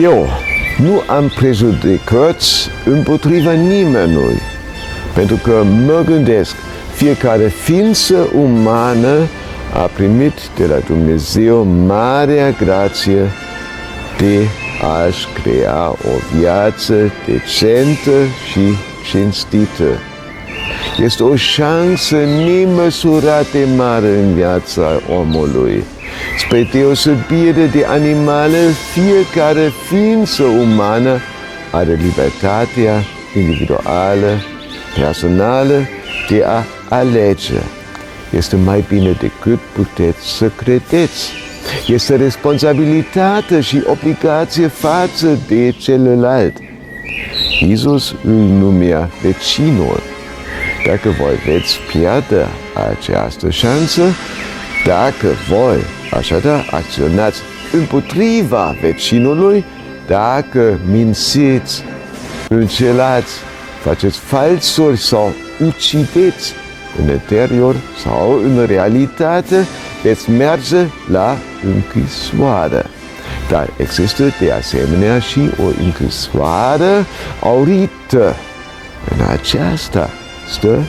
Eu nu am prejudecăți împotriva nimănui, pentru că mă gândesc, fiecare ființă umană a primit de la Dumnezeu marea grație de a-și crea o viață decentă și cinstită. Este o șansă nemăsurat de mare în viața omului. Spre deosebire de animale, fiecare ființă umană are libertatea individuală, personală de a alege. Este mai bine decât puteți să credeți. Este responsabilitate și obligație față de celălalt. Iisus îl numea vecinul. Dacă voi veți pierde această șansă, dacă voi așadar acționați împotriva vecinului, dacă mințiți, înșelați, faceți falsuri sau ucideți în interior sau în realitate, veți merge la închisoare. Dar există de asemenea și o închisoare aurită. În aceasta stă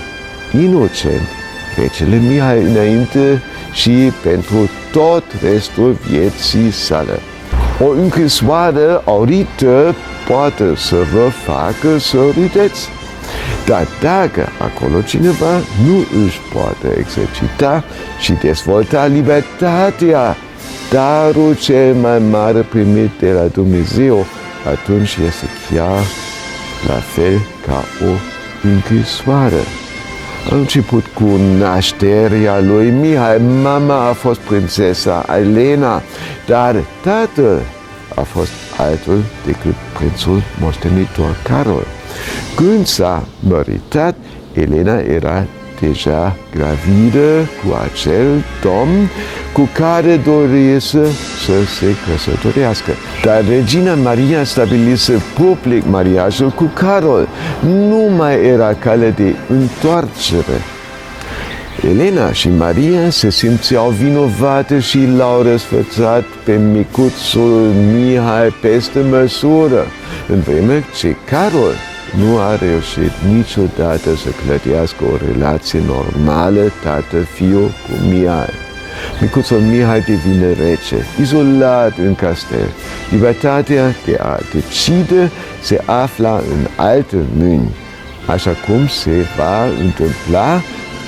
inocent regele Mihai înainte și pentru tot restul vieții sale. O închisoare aurită poate să vă facă să râdeți. Dar dacă acolo cineva nu își poate exercita și dezvolta libertatea, darul cel mai mare primit de la Dumnezeu, atunci este chiar la fel ca o închisoare. A început cu nașterea lui Mihai. Mama a fost prințesa Elena, dar tatăl a fost altul decât prințul moștenitor Carol. Când s-a măritat, Elena era deja gravidă cu acel domn cu care dorise să se căsătorească. Dar regina Maria stabilise public mariajul cu Carol. Nu mai era cale de întoarcere. Elena și Maria se simțeau vinovate și l-au răsfățat pe micuțul Mihai peste măsură, în vreme ce Carol nu a reușit niciodată să clădească o relație normală tată-fiu cu Mihai. Micuțul Mihai devine rege, izolat în castel. Libertatea de a decide se afla în alte mâini, așa cum se va întâmpla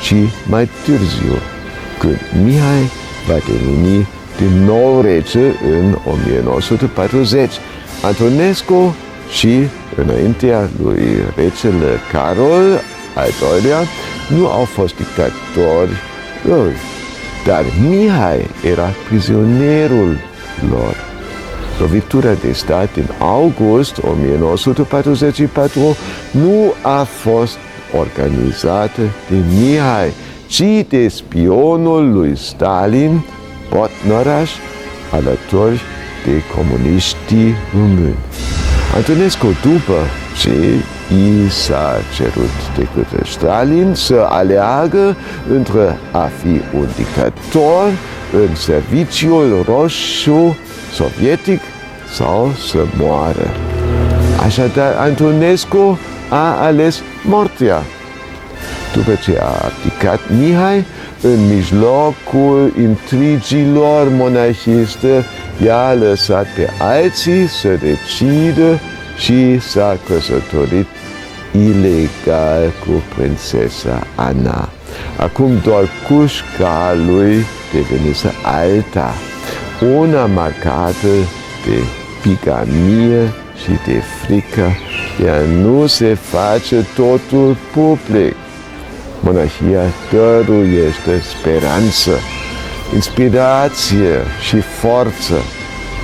și mai târziu, când Mihai va deveni din nou rege în 1940. Antonescu și înaintea lui regele Carol al II-lea nu au fost dictatori lor, dar Mihai era prizonierul lor. Lovitura de stat din august 1944 nu a fost organizată de Mihai, ci de spionul lui Stalin, Botnaraș, alături de comuniștii români. Antonescu, după ce i s-a cerut de către Stalin să aleagă între a fi un dictator în serviciul roșu sovietic sau să moară. Așadar, Antonescu a ales moartea. După ce a abdicat Mihai, în mijlocul intrigilor monarhiste, i-a lăsat pe alții să decidă și s-a căsătorit ilegal cu prințesa Ana. Acum doar cușca lui devenise alta, una marcată de bigamie și de frică, iar nu se face totul public. Monarhia dăruiește speranță, inspirație și forță,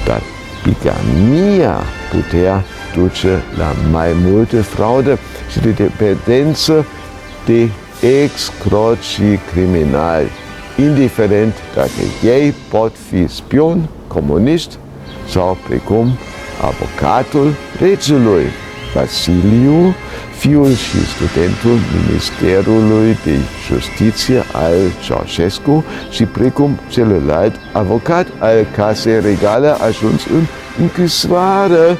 dar bigamia putea duce la mai multe fraude și de dependență de excrocii criminali, indiferent dacă ei pot fi spion, comuniști sau precum avocatul regelui Vasiliu, fiul și studentul Ministerului de Justiție al Ceaușescu și precum celălalt avocat al Casei Regale ajuns în închisoare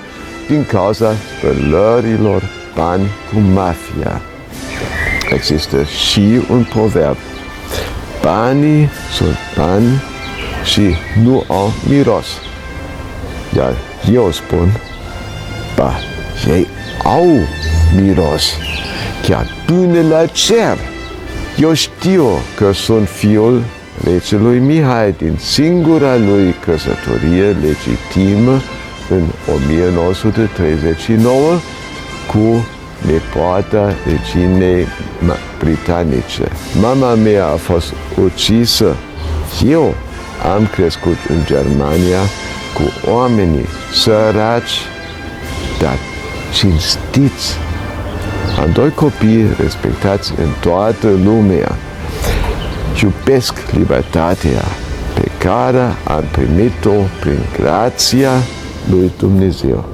din cauza spălărilor bani cu mafia. Există și un proverb. Banii sunt bani și nu au miros. Iar eu spun, ba, ei au miros, chiar până la cer. Eu știu că sunt fiul regelui Mihai din singura lui căsătorie legitimă în 1939 cu nepoata reginei britanice. Mama mea a fost ucisă. Eu am crescut în Germania cu oamenii săraci, dar cinstiți. Am doi copii respectați în toată lumea. Iubesc libertatea pe care am primit-o prin grația lui Dumnezeu.